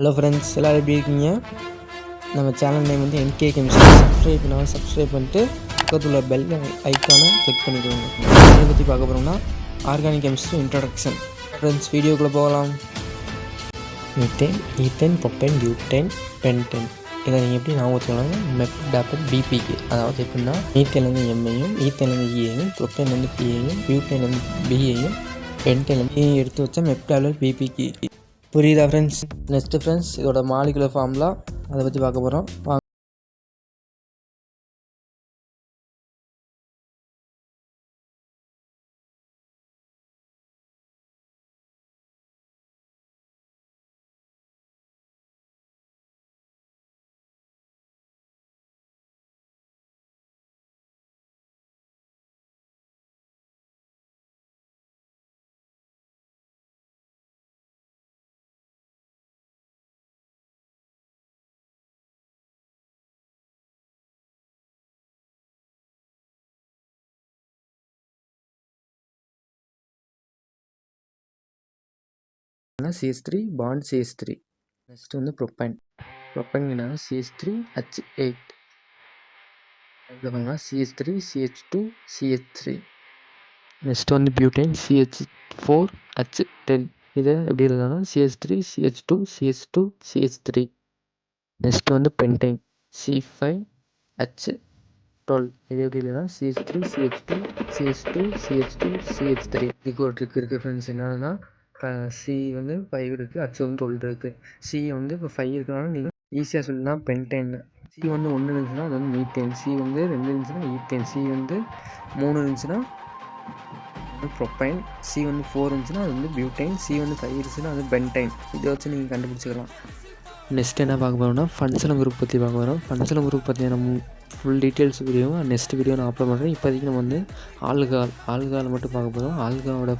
Hello friends, எல்லோரும் எப்படி இருக்கீங்க? நம்ம சேனல் நேம் வந்து என்கே கெமிஸ்ட்ரி. சப்ஸ்கிரைப் பண்ணிட்டு பக்கத்தில் உள்ள பெல் ஐக்கானை கிளிக் பண்ணிக்கோங்க. இதை பற்றி பார்க்க போகிறோம்னா ஆர்கானிக் கெமிஸ்ட்ரி இன்ட்ரடக்ஷன். ஃப்ரெண்ட்ஸ், வீடியோக்குள்ளே போகலாம். Methane, ethane, propane, butane, pentane. இதை நீங்கள் எப்படி ஞாபகம் வச்சுக்கலாங்க? மெப்டாப்பன் பிபிக்கு. அதாவது எப்படின்னா மீத்தேன்லேருந்து எம்ஐயும், ஈத்தேன்லேருந்து இஏயும், ப்ரொப்பேன்லேருந்து பிஏயும், பியூட்டேன்லேருந்து பிஏயும், பென்டேன்லேருந்து ஏயும் எடுத்து வச்சா மெப்டாப்லெட் பிபிக்கு. புரியுதா ஃப்ரெண்ட்ஸ்? நெக்ஸ்ட்டு ஃப்ரெண்ட்ஸ், இதோட மாலிகுலர் ஃபார்முலா அதை பற்றி பார்க்க போகிறோம். வாங்க. CH3 bond CH3. நெக்ஸ்ட் வந்து ப்ரொப்பைன். ப்ரொப்பைன்னா CH3H8. அதில் பாருங்க CH3 CH2 CH3. நெக்ஸ்ட் வந்து பியூட்டைன் CH4H10. இதை எப்படி இருந்தாலும் CH3 CH2 CH2 CH3. Next வந்து பென்டைன் C5H12. இது எப்படி இல்லைனா CH3 CH2 CH2 CH2 CH3. இதுக்கு ஒரு ட்ரிக் இருக்குது ஃப்ரெண்ட்ஸ். என்னன்னா சி வந்து 5 இருக்குது, H வந்து 12 இருக்குது. சி வந்து இப்போ 5 இருக்கிறனால நீங்கள் ஈஸியாக சொல்லலாம் பென்டேன். சி வந்து 1 இருந்துச்சுன்னா அது வந்து மீத்தேன். சி வந்து 2 இருந்துச்சுன்னா ஈத்தேன். சி வந்து 3 இருந்துச்சுன்னா ப்ரொப்பைன். சி வந்து 4 இருந்துச்சுன்னா அது வந்து பியூட்டைன். சி வந்து 5 இருந்துச்சுன்னா அது பென்டைன். இதை வச்சு நீங்கள் கண்டுபிடிச்சிக்கலாம். நெக்ஸ்ட் என்ன பார்க்க போகிறோம்னா ஃபங்க்ஷனல் குரூப் பற்றி பார்க்க போகிறோம். ஃபங்க்ஷனல் குரூப் பற்றி நம்ம full details video next video நான் அப்லோட் பண்ணுறேன். இப்போதைக்கு நம்ம வந்து ஆல்கஹால் மட்டும் பார்க்க போகிறோம். ஆல்கஹாலோட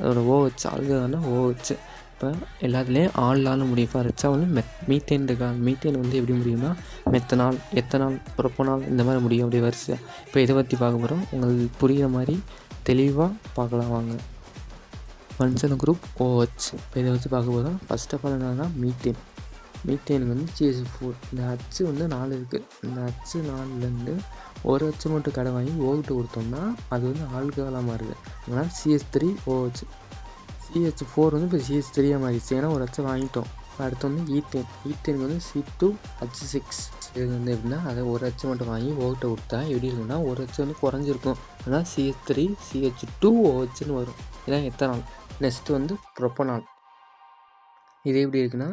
அதோட OH. ஆல்கஹால்னா OH. இப்போ எல்லாத்துலேயும் ஆள்னாலும் முடியும். ஃபார் எக்ஸாம்பிள் மீத்தேன் இருக்கா. மீத்தேன் வந்து எப்படி முடியும்னா மெத்தனால், எத்தனால், ப்ரொப்பனால் இந்த மாதிரி முடியும். அப்படி வரிசை. இப்போ இதை பற்றி பார்க்க போகிறோம். உங்களுக்கு புரிகிற மாதிரி தெளிவாக பார்க்கலாம் வாங்க. Functional group OH. இப்போ இதை வச்சு பார்க்க போகிறோம். ஃபர்ஸ்ட் ஆஃப் ஆல் என்னன்னா மீத்தேனுக்கு வந்து CH4. இந்த H வந்து 4 இருக்குது. இந்த H 4லேருந்து ஒரு H மட்டும் கடை வாங்கி ஓகிட்டு கொடுத்தோம்னா அது வந்து ஆல்கஹாலாக மாறுது. அதனால் CH3OH. CH4 வந்து இப்போ CH3 மாறிடுச்சு. ஏன்னா ஒரு H வாங்கிட்டோம். அடுத்து வந்து ஈத்தேனுக்கு வந்து C2H6. இது வந்து எப்படின்னா அதை ஒரு H மட்டும் வாங்கி ஓகிட்ட கொடுத்தா எப்படி இருக்குன்னா ஒரு H வந்து குறைஞ்சிருக்கும். அதனால் CH3CH2OHன்னு வரும். இதான் எத்தனால். நெக்ஸ்ட்டு வந்து ப்ரொப்பனால். இது எப்படி இருக்குன்னா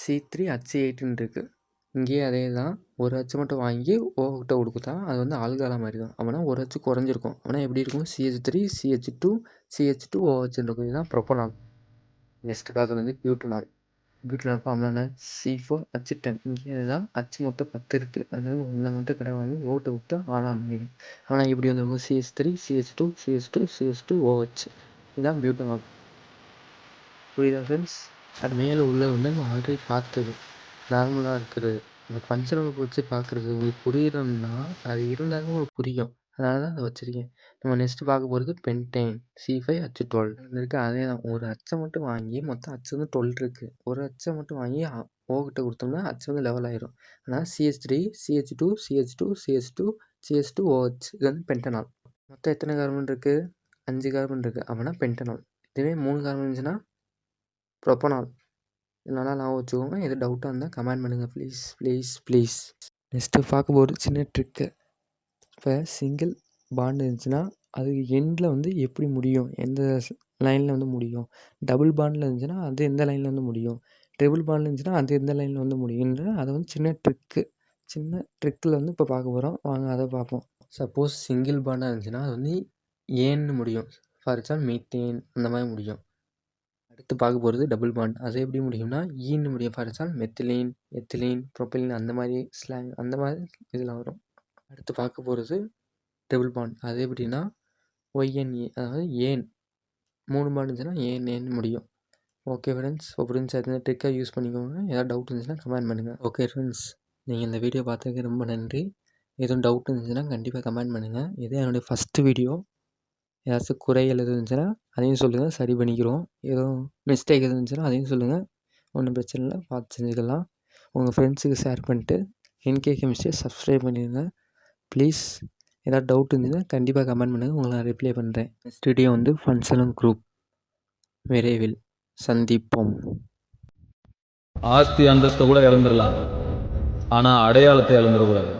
C3H8ன்னு இருக்குது. இங்கேயே அதே தான். ஒரு H மட்டும் வாங்கி ஓகிட்ட கொடுத்தா அது வந்து ஆல்கஹாலாக மாதிரி தான். அப்படின்னா ஒரு H குறைஞ்சிருக்கும். அப்படின்னா எப்படி இருக்கும் CH3CH2CH2OHன்னு இருக்கும். இதுதான் ப்ரொப்பனால். நெக்ஸ்ட் பார்க்குறது வந்து பியூட்டனால். Butanol formula C4H10. இங்கே தான் H மொத்தம் 10 இருக்குது. அதாவது ஒன்றை மட்டும் கடை வாங்கி ஓகிட்ட கொடுத்தா ஆளாக. ஆனால் இப்படி வந்து CH3CH2CH2CH2OH. இதுதான் பியூட்டனால். புரியுதா ஃப்ரெண்ட்ஸ்? அது மேலே உள்ள வந்து நம்ம ஆல்ரெடி பார்த்தது நார்மலாக இருக்கிறது. அந்த ஃபங்க்ஷனல் வச்சு பார்க்குறது உங்களுக்கு புரியணும்னா அது இருந்தாலும் உங்களுக்கு புரியும். அதனால தான் அதை வச்சுருக்கேன். நம்ம நெக்ஸ்ட்டு பார்க்க போகிறது பென்டேன் C5H12 இருக்குது. அதே தான். ஒரு அச்சை மட்டும் வாங்கி மொத்தம் அச்சு வந்து 12 இருக்குது. ஒரு அச்சை மட்டும் வாங்கி ஓகிட்ட கொடுத்தோம்னா அச்சு வந்து லெவல் ஆயிரும். ஆனால் CH3 CH2 CH2 CH2 CH2OH. இது வந்து பென்டனால். மொத்தம் எத்தனை கார்பன் இருக்குது? 5 கார்பன் இருக்குது. அப்படின்னா பென்டனால். இதுவே 3 கார்பன் இருந்துச்சுன்னா ப்ரொப்பனால். நல்லா ஞாபகம் வச்சுக்கோங்க. எது டவுட்டாக இருந்தால் கமெண்ட் பண்ணுங்கள் ப்ளீஸ். நெக்ஸ்ட்டு பார்க்க போகிறது சின்ன ட்ரிக்கு. இப்போ சிங்கிள் பாண்டு இருந்துச்சுன்னா அது எண்டில் வந்து எப்படி முடியும், எந்த லைனில் வந்து முடியும். டபுள் பாண்டில் இருந்துச்சுன்னா அது எந்த லைனில் வந்து முடியும். ட்ரிபிள் பாண்டில் இருந்துச்சுன்னா அது எந்த லைனில் வந்து முடியுன்ற அதை வந்து சின்ன ட்ரிக்கில் வந்து இப்போ பார்க்க போகிறோம். வாங்க அதை பார்ப்போம். சப்போஸ் சிங்கிள் பாண்டாக இருந்துச்சுன்னா அது வந்து ஏன்னு முடியும். ஃபார் எக்ஸாம்பிள் மீத்தேன் அந்த மாதிரி முடியும். அடுத்து பார்க்க போகிறது டபுள் பாண்ட். அது எப்படி முடியும்னா ஈன்னு முடியும். ஃபார் எக்ஸாம்பிள் மெத்திலீன், எத்திலீன், ப்ரொப்பைலின் அந்த மாதிரி அந்த மாதிரி இதில் வரும். அடுத்து பார்க்க போகிறது டபுள் பாண்ட். அது எப்படின்னா ONE. அதாவது ஏன் 3 பாண்ட் இருந்துச்சுன்னா ஏன்னு முடியும். ஓகே ஃப்ரெண்ட்ஸ், இப்போ புரிஞ்சு அந்த ட்ரிக்காக யூஸ் பண்ணிக்கோங்க. ஏதாவது டவுட் இருந்துச்சுன்னா கமெண்ட் பண்ணுங்கள். ஓகே ஃப்ரெண்ட்ஸ், நீங்கள் இந்த வீடியோ பார்த்ததுக்கு ரொம்ப நன்றி. எதுவும் டவுட் இருந்துச்சுன்னா கண்டிப்பாக கமெண்ட் பண்ணுங்கள். இது என்னுடைய ஃபஸ்ட்டு வீடியோ. ஏதாச்சும் குறைகள் எதுவும் இருந்துச்சுன்னா அதையும் சொல்லுங்கள், சரி பண்ணிக்கிறோம். எதுவும் மிஸ்டேக் எதுவும் இருந்துச்சுன்னா அதையும் சொல்லுங்கள், ஒன்றும் பிரச்சனை இல்லை, பார்த்து செஞ்சுக்கலாம். உங்கள் ஃப்ரெண்ட்ஸுக்கு ஷேர் பண்ணிட்டு என்கே கெமிஸ்ட்ரியை சப்ஸ்கிரைப் பண்ணிடுங்க ப்ளீஸ். ஏதாவது டவுட் இருந்ததுன்னா கண்டிப்பாக கமெண்ட் பண்ணுங்கள், உங்களை நான் ரிப்ளை பண்ணுறேன். நெக்ஸ்ட் வீடியோ வந்து ஃபன்சலும் குரூப் விரைவில் சந்திப்போம். ஆஸ்தி அந்தஸ்தை கூட இழந்துடலாம், ஆனால் அடையாளத்தை இழந்துடக்கூடாது.